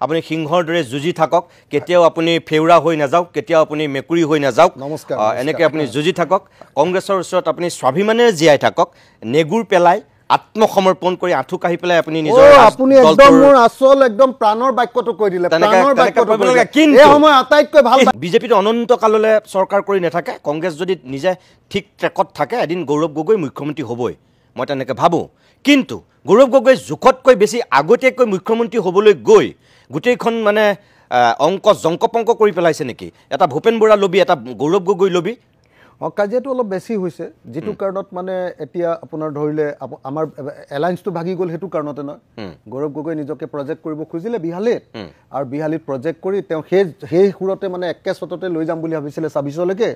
আপুনি সিংহৰ দৰে যুঁজি থাকক কেতিয়াও আপুনি ফেউৰা হৈ নাযাওক কেতিয়াও আপুনি মেকুৰী হৈ নাযাওক এনেকৈ আপুনি যুঁজি থাকক কংগ্ৰেছৰ ওচৰত আপুনি স্বাভিমানেৰে জীয়াই থাকক নেগুৰ পেলাই আত্মসমৰ্পণ কৰি আঁঠু কাঢ়ি পেলাই আপুনি নিজৰ আপুনি একদম মোৰ আসল একদম প্ৰাণৰ বাক্যটো কৈ দিলে প্ৰাণৰ বাক্যটো কৈ দিলে কিন্তু এই সময় আটাইতকৈ ভাল বিজেপিটো অনন্ত কাললৈ চৰকাৰ কৰি নাথাকে কংগ্ৰেছ যদি নিজে ঠিক ট্ৰেকত থাকে এদিন গৌৰৱ গগৈ মুখ্যমন্ত্ৰী হ'বই মই তেনেকৈ ভাবোঁ কিন্তু গৌৰৱ গগৈ জোখতকৈ বেছি আগতীয়াকৈ মুখ্যমন্ত্ৰী হ'বলৈ গৈ গোটেইখন মানে অংক জংকপংক কৰি পেলাইছে নেকি এটা ভূপেন বৰা লবি এটা গৌৰৱ গগৈ লবি কাজিয়াটো অলপ বেছি হৈছে যেটো কাৰণত মানে এতিয়া আপোনাৰ ধৰিলে আমাৰ এলায়েন্সটো ভাগি গ'ল হেতু কাৰণতে নহয় গৌৰৱ গগৈ নিজকে প্ৰজেক্ট কৰিব খুজিলে বিহালীত আৰু বিহালীত প্ৰজেক্ট কৰি তেওঁ সেই সুৰতে মানে একে সততে লৈ যাম বুলি ভাবিছিলে 26 লৈকে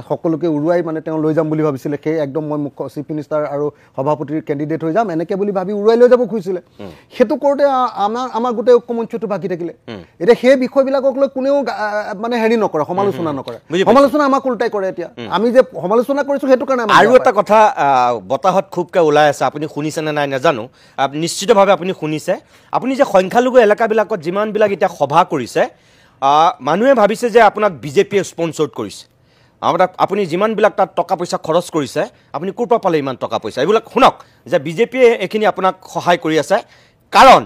সকলোকে উৰুৱাই মানে তেওঁ লৈ যাম বুলি ভাবিছিলে সেই একদম মই মুখ্য চিফ মিনিষ্টাৰ আৰু সভাপতিৰ কেণ্ডিডেট হৈ যাম এনেকে বুলি ভাবি উৰুৱাই লৈ যাব খুজিছিলে হেতু কৰোতে আমাৰ গোটেই ঐক্যমঞ্চটো ভাগি থাকিলে এতিয়া সেই বিষয়বিলাকক লৈ কোনেও মানে হেৰি নকৰে সমালোচনা নকৰে সমালোচনা আমাক উল্টাই কৰে এতিয়া আমি যে সমালোচনা কৰিছো হেতু কাৰণে আৰু এটা কথা বতাহত খুবকৈ ওলাই আছে আপুনি শুনিছে নে নাই নাজানো নিশ্চিতভাৱে আপুনি শুনিছে আপুনি যে সংখ্যালঘু এলেকাবিলাকত যিমানবিলাক এতিয়া সভা কৰিছে মানুহে ভাবিছে যে আপোনাক বিজেপিয়ে স্পন্সৰ্ড কৰিছে আপুনি যিমানবিলাক তাত টকা পইচা খৰচ কৰিছে আপুনি ক'ৰ পৰা পালে ইমান টকা পইচা এইবিলাক শুনক যে বিজেপিয়ে এইখিনি আপোনাক সহায় কৰি আছে কাৰণ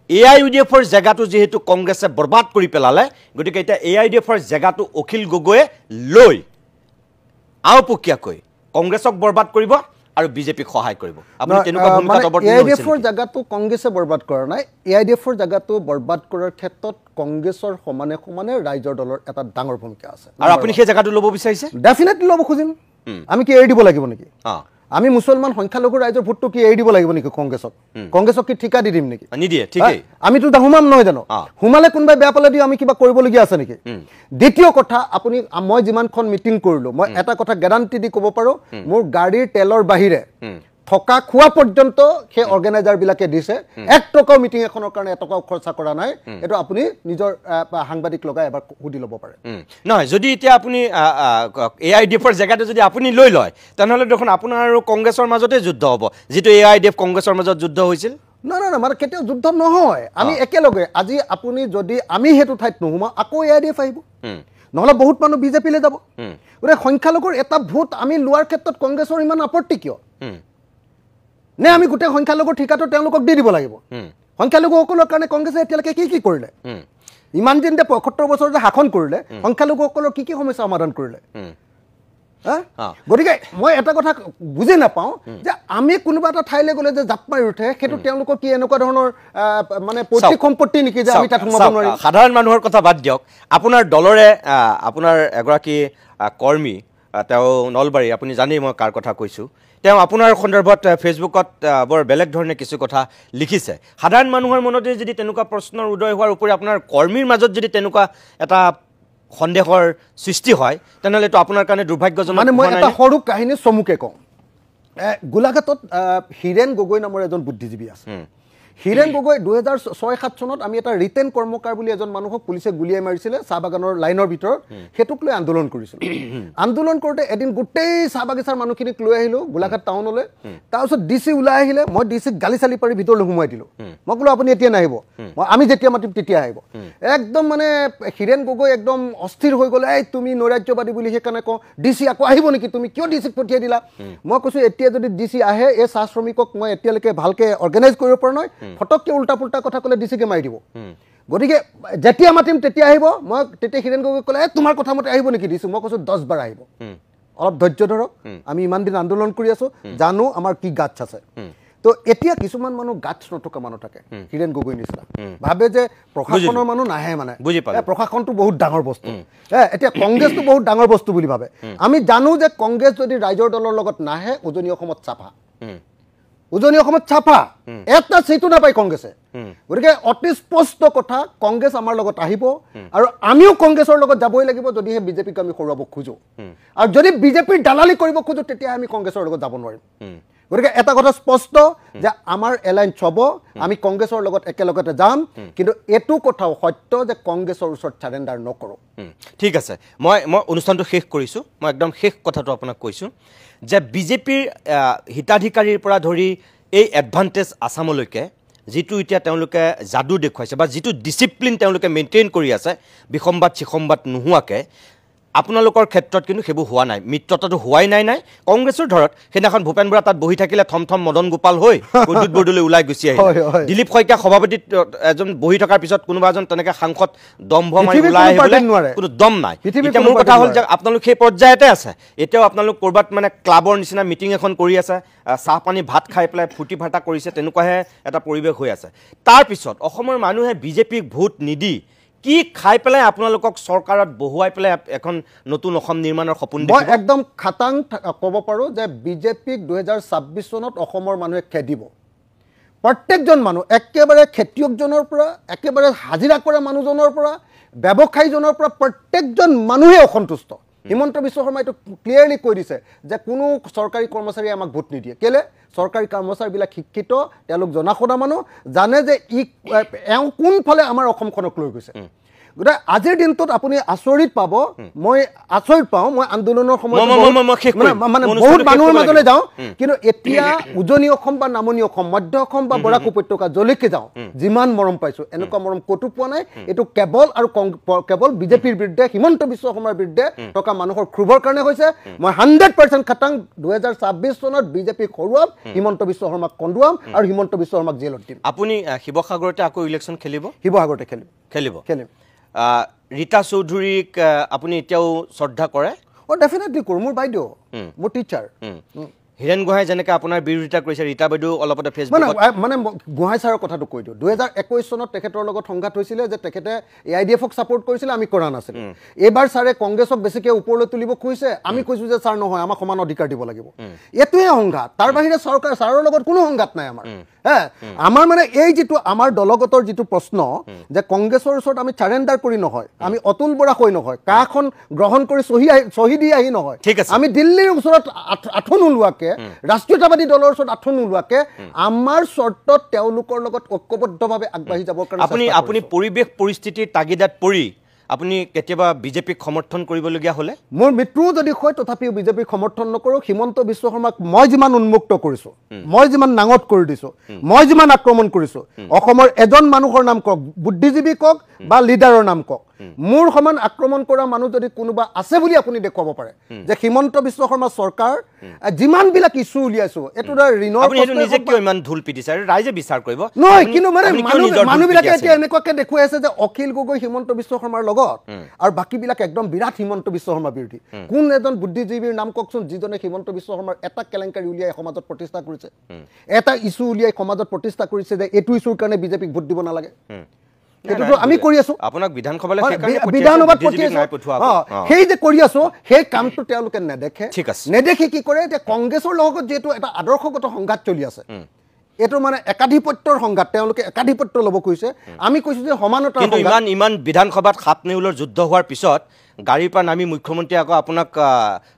AIUDFৰ জেগাটো যেহেতু কংগ্ৰেছে বৰবাদ কৰি পেলালে গতিকে এতিয়া AIUDFৰ জেগাটো অখিল গগৈয়ে লৈ আওপকীয়াকৈ কংগ্ৰেছক বৰবাদ কৰিব আৰু বিজেপিক সহায় কৰিব আপুনি তেনেকুৱা ভূমিকাত অৱতীৰ্ণ হৈছে AIUDFৰ জায়গাটো কংগ্ৰেছে বৰবাদ কৰা নাই AIUDFৰ জায়গাটো বৰবাদ কৰাৰ ক্ষেত্ৰত কংগ্ৰেছৰ সমানে সমানে ৰাইজৰ দলৰ এটা ডাঙৰ ভূমিকা আছে আৰু আপুনি সেই জায়গাটো ল'ব বিচাৰিছে ডেফিনেটলি ল'ব খুজিম আমি কি এৰি দিব লাগিব নেকি আমি মুছলমান সংখ্যালঘু ৰাইজৰ ভোটটো কি এৰি দিব লাগিব নেকি কংগ্ৰেছক কি ঠিকা দি দিম নেকি নিদিয়ে ঠিকই আমিতো হুমাম নহয় জানো হুমালে কোনোবাই বেয়া পালে দিও আমি কিবা কৰিবলগীয়া আছে নেকি দ্বিতীয় কথা আপুনি মই যিমানখন মিটিং কৰিলো মই এটা কথা গ্যাৰান্টি দি ক'ব পাৰো মোৰ গাড়ীৰ তেলৰ বাহিৰে থকা খোৱা পৰ্যন্ত সেই অৰ্গানাইজাৰ বিলাকে দিছে 1 টকাও মিটিং এখনৰ কাৰণে 1 টকাও খৰচা কৰা নাই এটো আপুনি নিজৰ সাংবাদিক লগাই এবাৰ সুধি ল'ব পাৰে নহয় যদি এতিয়া আপুনি AIUDFৰ জেগাটো যদি আপুনি লৈ লয় তেনেহলে দেখোন আপোনাৰ আৰু কংগ্ৰেছৰ মাজতে যুদ্ধ হ'ব যেটো AIUDF কংগ্ৰেছৰ মাজত যুদ্ধ হৈছিল না মানে কেতিয়াও যুদ্ধ নহয় আমি একেলগে আজি আপুনি যদি আমি হেতু ঠাইত নহুমা আকৌ AIUDF আহিব নহলে বহুত মানুহ বিজেপিলে যাব ওৰে সংখ্যালঘুৰ এটা ভোট আমি লোৱাৰ ক্ষেত্ৰত কংগ্ৰেছৰ ইমান আপত্তি কিয় নে আমি গোটেই সংখ্যালঘুৰ ঠিকাটো তেওঁলোকক দি দিব লাগিব সংখ্যালঘুসকলৰ কাৰণে কংগ্ৰেছে এতিয়ালৈকে কি কৰিলে ইমান দিন 75 বছৰ যে শাসন কৰিলে সংখ্যালঘুসকলৰ কি সমস্যা সমাধান কৰিলে গতিকে মই এটা কথা বুজি নাপাওঁ যে আমি কোনোবা এটা ঠাইলৈ গ'লে যে জাপ মাৰি উঠে সেইটো তেওঁলোকৰ কি এনেকুৱা ধৰণৰ মানে পৈতৃক সম্পত্তি নেকি যে আমি তাত সোমাব নোৱাৰিম সাধাৰণ মানুহৰ কথা বাদ দিয়ক আপোনাৰ দলৰে আপোনাৰ এগৰাকী কৰ্মী তেওঁ নলবাৰী আপুনি জানেই মই কাৰ কথা কৈছো তেওঁ আপোনাৰ সন্দৰ্ভত ফেচবুকত বৰ বেলেগ ধৰণে কিছু কথা লিখিছে সাধাৰণ মানুহৰ মনতে যদি তেনেকুৱা প্ৰশ্নৰ উদয় হোৱাৰ উপৰি আপোনাৰ কৰ্মীৰ মাজত যদি তেনেকুৱা এটা সন্দেহৰ সৃষ্টি হয় তেনেহলে তো আপোনাৰ কাৰণে দুৰ্ভাগ্যজনক মানে মই এটা সৰু কাহিনী চমুকে কওঁ গোলাঘাটত হিৰেন গগৈ নামৰ এজন বুদ্ধিজীৱী আছে হিৰেন গগৈ 2006-7 চনত আমি এটা ৰিটেন কৰ্মকাৰ বুলি এজন মানুহক পুলিচে গুলিয়াই মাৰিছিলে চাহ বাগানৰ লাইনৰ ভিতৰত হেতুক লৈ আন্দোলন কৰিছিল আন্দোলন কৰোতে এদিন গোটেই চাহ বাগিচাৰ মানুহখিনিক লৈ আহিলো গোলাঘাট টাউনলৈ তাৰপিছত ডিসি ওলাই আহিলে মই ডিসিক গালি চালি পাৰি ভিতৰলৈ সোমাই দিলো মই ক'লো আপুনি এতিয়া নাহিব আমি যেতিয়া মাতিম তেতিয়া আহিব একদম মানে হিৰেন গগৈ একদম অস্থিৰ হৈ গ'লে এই তুমি নৈৰাজ্যবাদী বুলি সেইকাৰণে কওঁ ডিসি আকৌ আহিব নেকি তুমি কিয় ডিসিক পঠিয়াই দিলা মই কৈছো এতিয়া যদি ডিসি আহে এই চাহ শ্ৰমিকক মই এতিয়ালৈকে ভালকে অৰ্গানাইজ কৰিব পৰা নাই ফটককে উল্টা পুল্টা কথা কলে ডিসিকে মাৰি দিব গতিকে যেতিয়া মাতিম তেতিয়া আহিব মই তেতিয়া হিৰেন গগৈ কলে তোমাৰ কথা মতে আহিব নেকি ডিসি মই কৈছো 10 বাৰ আহিব অলপ ধৈৰ্য ধৰক আমি ইমান দিন আন্দোলন কৰি আছো জানো আমাৰ কি গাছ আছে তো এতিয়া কিছুমান মানুহ গাছ নথকা মানুহ থাকে হিৰেন গগৈ নিচিনা ভাবে যে প্ৰশাসনৰ মানুহ নাহে মানে প্ৰশাসনটো বহুত ডাঙৰ বস্তু এতিয়া কংগ্ৰেছটো বহুত ডাঙৰ বস্তু বুলি ভাবে আমি জানো যে কংগ্ৰেছ যদি ৰাইজৰ দলৰ লগত নাহে উজনি অসমত চাপা উজনি অসমত চাপা এটা সিটু নাপায় কংগ্ৰেছে গতিকে অতি স্পষ্ট কথা কংগ্ৰেছ আমাৰ লগত আহিব আৰু আমিও কংগ্ৰেছৰ লগত যাবই লাগিব যদি হে বিজেপিক আমি খৰুৱাব খোজো আৰু যদি বিজেপিৰ দালালি কৰিব খোজো তেতিয়া আমি কংগ্ৰেছৰ লগত যাব নোৱাৰিম গতিকে এটা কথা স্পষ্ট যে আমাৰ এলায়েন্স হ'ব আমি কংগ্ৰেছৰ লগত একেলগতে যাম কিন্তু এটো কথাও সত্য যে কংগ্ৰেছৰ ওচৰত সাৰেন্ডাৰ নকৰো ঠিক আছে মই অনুষ্ঠানটো শেষ কৰিছো মই একদম শেষ কথাটো আপোনাক কৈছো যে বিজেপিৰ হিতাধিকাৰীৰ পৰা ধৰি এই এডভান্টেজ আসামলৈকে যিটো এতিয়া তেওঁলোকে যাদু দেখুৱাইছে বা যিটো ডিচিপ্লিন তেওঁলোকে মেইনটেইন কৰি আছে বিসম্বাদ চিসম্বাদ নোহোৱাকৈ আপোনালোকৰ ক্ষেত্ৰত কিন্তু সেইবোৰ হোৱা নাই মিত্ৰতাটো হোৱাই নাই কংগ্ৰেছৰ ধৰত সেইদিনাখন ভূপেন বৰা তাত বহি থাকিলে থম মদন গোপাল হৈ বিদ্যুৎ বৰদলৈ ওলাই গুচি আহিলে দিলীপ শইকীয়া সভাপতি এজন বহি থকাৰ পিছত কোনোবা এজন তেনেকৈ সাংসদ দম্ভ মাৰি ওলাই আহিবলৈ কোনো দম নাই এতিয়া মোৰ কথা হ'ল যে আপোনালোক সেই পৰ্যায়তে আছে এতিয়াও আপোনালোক ক'ৰবাত মানে ক্লাবৰ নিচিনা মিটিং এখন কৰি আছে চাহ পানী ভাত খাই পেলাই ফূৰ্তি ফাৰ্তা কৰিছে তেনেকুৱাহে এটা পৰিৱেশ হৈ আছে তাৰপিছত অসমৰ মানুহে বিজেপিক ভোট নিদি কি খাই পেলাই আপোনালোকক চৰকাৰত বহুৱাই পেলাই এখন নতুন অসম নিৰ্মাণৰ সপোন দেখিব মই একদম খাটাং ক'ব পাৰোঁ যে বিজেপিক 2026 চনত অসমৰ মানুহে খেদিব প্ৰত্যেকজন মানুহ একেবাৰে খেতিয়কজনৰ পৰা একেবাৰে হাজিৰা কৰা মানুহজনৰ পৰা ব্যৱসায়ীজনৰ পৰা প্ৰত্যেকজন মানুহে অসন্তুষ্ট হিমন্ত বিশ্ব শৰ্মাই এইটো ক্লিয়াৰলি কৈ দিছে যে কোনো চৰকাৰী কৰ্মচাৰীয়ে আমাক ভোট নিদিয়ে কেলে চৰকাৰী কৰ্মচাৰীবিলাক শিক্ষিত তেওঁলোক জনাশুনা মানুহ জানে যে এওঁ কোনফালে আমাৰ অসমখনক লৈ গৈছে গতিকে আজিৰ দিনটোত আপুনি আচৰিত পাব মই আচৰিত পাওঁ মই আন্দোলনৰ সময়ত মানে বহুত মানুহৰ মাজলৈ যাওঁ কিন্তু এতিয়া উজনি অসম বা নামনি অসম মধ্য অসম বা বৰাক উপত্যকা যলৈকে যাওঁ যিমান মৰম পাইছোঁ এনেকুৱা মৰম ক'তো পোৱা নাই এইটো কেৱল বিজেপিৰ বিৰুদ্ধে হিমন্ত বিশ্ব শৰ্মাৰ বিৰুদ্ধে থকা মানুহৰ ক্ষোভৰ কাৰণে হৈছে মই 100% খাটাং 2026 চনত বিজেপিক হৰুৱাম হিমন্ত বিশ্ব শৰ্মাক কন্দুৱাম আৰু হিমন্ত বিশ্ব শৰ্মাক জেলত দিম আপুনি শিৱসাগৰতে আকৌ ইলেকশ্যন খেলিব শিৱসাগৰতে খেলিম ৰীতা চৌধুৰীক আপুনি এতিয়াও শ্ৰদ্ধা কৰে ডেফিনেটলি কৰোঁ মোৰ বাইদেউ মোৰ টিচাৰ হীৰেণ গোহাঁই যেনেকৈ আপোনাৰ বিৰোধিতা কৰিছে ৰীতা বাইদেউ অলপতে ফেচবুকত মানে গোহাঁই ছাৰৰ কথাটো কৈ দিওঁ 2021 চনত তেখেতৰ লগত সংঘাত হৈছিলে যে তেখেতে AIDF-ক ছাপোৰ্ট কৰিছিলে আমি কৰা নাছিলোঁ এইবাৰ ছাৰে কংগ্ৰেছক বেছিকৈ ওপৰলৈ তুলিব খুজিছে আমি কৈছোঁ যে ছাৰ নহয় আমাক সমান অধিকাৰ দিব লাগিব এইটোৱে সংঘাত তাৰ বাহিৰে ছাৰৰ লগত কোনো সংঘাত নাই আমাৰ আমাৰ মানে এই যিটো আমাৰ দলগতৰ যিটো প্ৰশ্ন যে কংগ্ৰেছৰ ওচৰত আমি চাৰেণ্ডাৰ কৰি নহয় আমি অতুল বৰা হৈ নহয় কাখন গ্ৰহণ কৰি চহী দি আহি নহয় আমি দিল্লীৰ ওচৰত আঁঠু নোলোৱাকৈ ৰাষ্ট্ৰীয়তাবাদী দলৰ ওচৰত আঁঠু নোলোৱাকৈ আমাৰ চৰ্তত তেওঁলোকৰ লগত ঐক্যবদ্ধভাৱে আগবাঢ়ি যাবৰ কাৰণে আপুনি পৰিৱেশ পৰিস্থিতিৰ তাগিদাত পৰি আপুনি কেতিয়াবা বিজেপিক সমৰ্থন কৰিবলগীয়া হ'লে মোৰ মৃত্যুও যদি হয় তথাপিও বিজেপিক সমৰ্থন নকৰোঁ হিমন্ত বিশ্ব শৰ্মাক মই যিমান উন্মুক্ত কৰিছোঁ মই যিমান নাঙত কৰি দিছোঁ মই যিমান আক্ৰমণ কৰিছোঁ অসমৰ এজন মানুহৰ নাম কওক বুদ্ধিজীৱী কওক বা লিডাৰৰ নাম কওক মোৰ সমান আক্ৰমণ কৰা মানুহ যদি কোনোবা আছে বুলি আপুনি দেখুৱাব পাৰে যে হিমন্ত বিশ্ব শৰ্মা চৰকাৰ যিমানবিলাক ইছ্যু উলিয়াইছোঁ এইটো নিজে কিয় ইমান ঢোল পিটিছে ৰাইজে বিচাৰ কৰিব নহয় কিন্তু মানে মানুহবিলাকে এতিয়া এনেকুৱাকৈ দেখুৱাই আছে যে অখিল গগৈ হিমন্ত বিশ্ব শৰ্মাৰ লগত আৰু বাকীবিলাক একদম বিৰাট হিমন্ত বিশ্ব শৰ্মা বিৰোধী কোন এজন বুদ্ধিজীৱীৰ নাম কওকচোন যিজনে হিমন্ত বিশ্ব শৰ্মাৰ এটা কেলেংকাৰী উলিয়াই সমাজত প্ৰতিষ্ঠা কৰিছে এটা ইছ্যু উলিয়াই সমাজত প্ৰতিষ্ঠা কৰিছে যে এইটো ইছ্যুৰ কাৰণে বিজেপিক ভোট দিব নালাগে এইটোতো আমি কৰি আছো আপোনাক বিধানসভালৈ বিধানসভাত সেই যে কৰি আছো সেই কামটো তেওঁলোকে নেদেখে নেদেখি কি কৰে এতিয়া কংগ্ৰেছৰ লগত যিহেতু এটা আদৰ্শগত সংঘাত চলি আছে এইটো মানে একাধিপত্যৰ সংঘাত তেওঁলোকে একাধিপত্য ল'ব কৈছে আমি কৈছোঁ যে সমানতাৰ কিন্তু ইমান বিধানসভাত সাত নেউলৰ যুদ্ধ হোৱাৰ পিছত গাড়ীৰ পৰা নামি মুখ্যমন্ত্ৰী আকৌ আপোনাক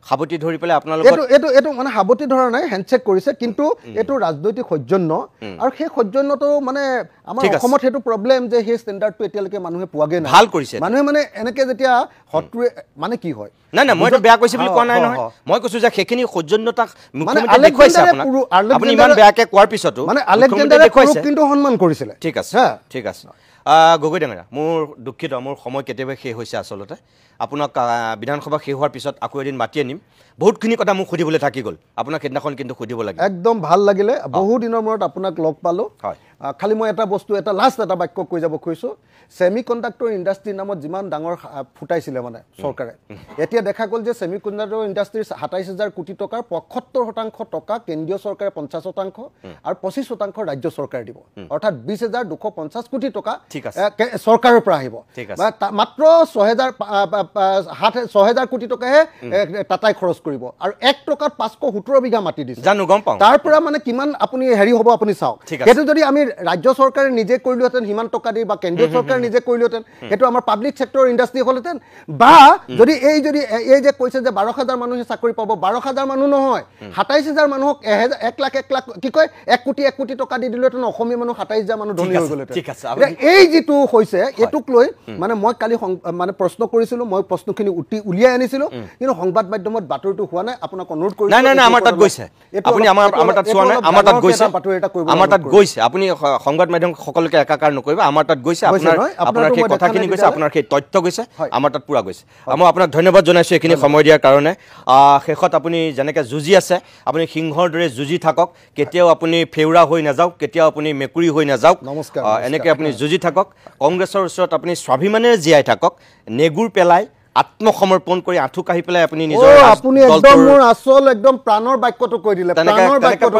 সাৱটি ধৰি পেলাই আপোনাৰ লগত এইটো মানে সাৱটি ধৰা নাই হেণ্ডশ্বেক কৰিছে কিন্তু এইটো ৰাজনৈতিক সৌজন্য আৰু সেই সৌজন্যটো মানে আমাৰ অসমত সেইটো প্ৰব্লেম যে সেই ষ্টেণ্ডাৰ্ডটো এতিয়ালৈকে মানুহে পোৱাগৈ নাই ভাল কৰিছে মানুহে মানে এনেকৈ যেতিয়া শত্ৰুৱে মানে কি হয় নাই মইতো বেয়া কৈছে বুলি কোৱা নাই নহয় মই কৈছোঁ যে সেইখিনি সৌজন্যতাক মুখ্যমন্ত্ৰীয়ে দেখুৱাইছে আপুনি ইমান বেয়াকৈ কোৱাৰ পিছতো মানে আলেকজেণ্ডাৰে কিন্তু সন্মান কৰিছিলে ঠিক আছে গগৈ ডাঙৰীয়া মোৰ দুখিত মোৰ সময় কেতিয়াবা শেষ হৈছে আচলতে আপোনাক বিধানসভা শেষ হোৱাৰ পিছত আকৌ এদিন মাতি আনিম বহুতখিনি কথা মোক সুধিবলৈ থাকি গ'ল আপোনাক সেইদিনাখন কিন্তু সুধিব লাগে একদম ভাল লাগিলে বহু দিনৰ মূৰত আপোনাক লগ পালোঁ খালি মই এটা বস্তু এটা লাষ্ট এটা বাক্য কৈ যাব খুজিছোঁ ছেমি কণ্ডাক্টৰ ইণ্ডাষ্ট্ৰীৰ নামত যিমান ডাঙৰ ফুটাইছিলে মানে চৰকাৰে এতিয়া দেখা গ'ল যে ছেমি কণ্ডাক্টৰ ইণ্ডাষ্ট্ৰীৰ ২৭,০০০ কোটি টকাৰ ৭৫% টকা কেন্দ্ৰীয় চৰকাৰে ৫০% আৰু ২৫% ৰাজ্য চৰকাৰে দিব অৰ্থাৎ ২০,২৫০ কোটি টকা চৰকাৰৰ পৰা আহিব মাত্ৰ ৬,০০০ কোটি টকাহে টাটাই খৰচ কৰিব আৰু ১ টকাত ৫১৭ বিঘা মাটি দিছে জানো গম পাওঁ তাৰ পৰা মানে কিমান আপুনি হেৰি হ'ব আপুনি চাওক সেইটো যদি আমি ৰাজ্য চৰকাৰে নিজে কৰিলোহেঁতেন সিমান টকা দি বা কেন্দ্ৰীয় চৰকাৰে নিজে কৰিলোহেঁতেন সেইটো আমাৰ পাব্লিক ছেক্টৰৰ ইণ্ডাষ্ট্ৰী হ'লহেঁতেন বা যদি এই যে কৈছে যে ১২,০০০ মানুহে চাকৰি পাব ১২,০০০ মানুহ নহয় ২৭,০০০ মানুহক ১ লাখ কি কয় ১ কোটি টকা দি দিলোহেঁতেন অসমীয়া মানুহ ২৭,০০০ মানুহ ধনী হৈ গ'লহেঁতেন এই যিটো হৈছে এইটোক লৈ মানে মই কালি মানে প্ৰশ্ন কৰিছিলোঁ মই প্ৰশ্নখিনি উলিয়াই আনিছিলোঁ কিন্তু সংবাদ মাধ্যমত বাতৰিটো হোৱা নাই আপোনাক অনুৰোধ কৰিছোঁ নাই আমাৰ তাত গৈছে আপুনি আমাৰ তাত চোৱা নাই আমাৰ তাত গৈছে আপুনি সংবাদ মাধ্যম সকলোকে একাকাৰ নকৰিব আমাৰ তাত গৈছে আপোনাৰ সেই কথাখিনি গৈছে আপোনাৰ সেই তথ্য গৈছে আমাৰ তাত পুৰা গৈছে মই আপোনাক ধন্যবাদ জনাইছোঁ এইখিনি সময় দিয়াৰ কাৰণে শেষত আপুনি যেনেকৈ যুঁজি আছে আপুনি সিংহৰ দৰে যুঁজি থাকক কেতিয়াও আপুনি ফেউৰা হৈ নাযাওক কেতিয়াও আপুনি মেকুৰী হৈ নাযাওক এনেকৈ আপুনি যুঁজি থাকক কংগ্ৰেছৰ ওচৰত আপুনি স্বাভিমানেৰে জীয়াই থাকক নেগুৰ পেলাই আত্মসমৰ্পণ কৰি আঁঠু কাঢ়ি পেলাই আপুনি নিজৰ আপুনি একদম মোৰ আসল একদম প্ৰাণৰ বাক্যটো কৈ দিলে প্ৰাণৰ বাক্যটো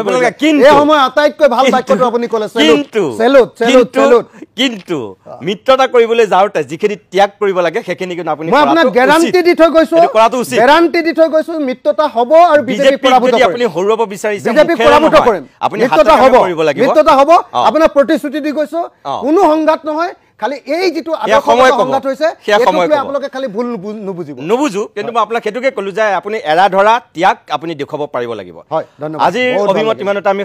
এই সময় আটাইতকৈ ভাল বাক্যটো আপুনি ক'লে কিন্তু মিত্ৰতা কৰিবলৈ যাওঁতে যিখিনি ত্যাগ কৰিব লাগে সেইখিনি কিন্তু আপুনি মই আপোনাক গ্যাৰান্টি দি থৈ গৈছো গ্যাৰান্টি দি থৈ গৈছো মিত্ৰতা হ'ব আৰু বিজেপি পৰাভূত কৰিম আপুনি হৰুৱাব বিচাৰিছে বিজেপি পৰাভূত কৰিম আপুনি মিত্ৰতা হ'ব মিত্ৰতা হ'ব আপোনাক প্ৰতিশ্ৰুতি দি গৈছো কোনো সংঘাত নহয় খালি এই যেটো সময় সংঘাত হৈছে এটোকে আপোনালোকে খালি ভুল নুবুজিব কিন্তু মই আপোনাক হেতুকে কলো যে আপুনি এৰা ধৰা ত্যাগ আপুনি দেখুৱাব পাৰিব লাগিব হয় ধন্যবাদ আজি অভিমত ইমানতে আমি